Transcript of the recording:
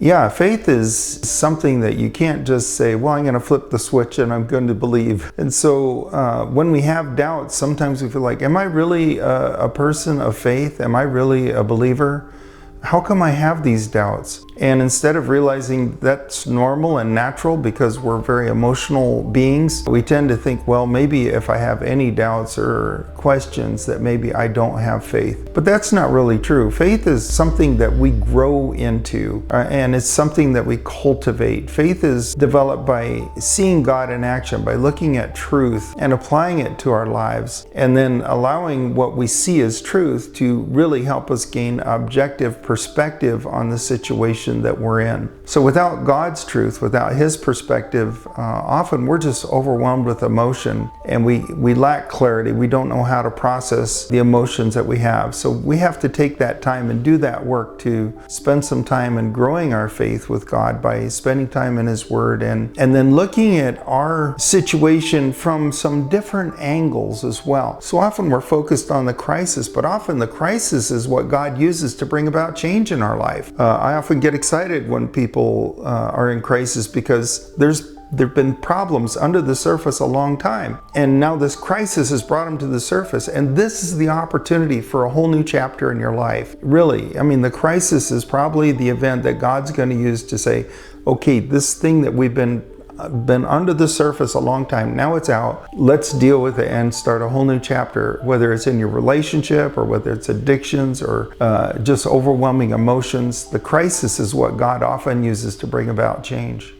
Yeah, faith is something that you can't just say, well, I'm going to flip the switch and I'm going to believe. And so when we have doubts, sometimes we feel like, am I really a person of faith? Am I really a believer? How come I have these doubts? And instead of realizing that's normal and natural because we're very emotional beings, we tend to think, well, maybe if I have any doubts or questions that maybe I don't have faith. But that's not really true. Faith is something that we grow into, and it's something that we cultivate. Faith is developed by seeing God in action, by looking at truth and applying it to our lives, and then allowing what we see as truth to really help us gain objective perspective on the situation that we're in. So without God's truth, without His perspective, often we're just overwhelmed with emotion and we lack clarity. We don't know how to process the emotions that we have. So we have to take that time and do that work to spend some time in growing our faith with God by spending time in His Word and then looking at our situation from some different angles as well. So often we're focused on the crisis, but often the crisis is what God uses to bring about change in our life. I often get excited when people are in crisis because there've been problems under the surface a long time, and now this crisis has brought them to the surface, and this is the opportunity for a whole new chapter in your life. Really, I mean, the crisis is probably the event that God's going to use to say, okay, this thing that we've been under the surface a long time, now it's out. Let's deal with it and start a whole new chapter, whether it's in your relationship or whether it's addictions or just overwhelming emotions. The crisis is what God often uses to bring about change.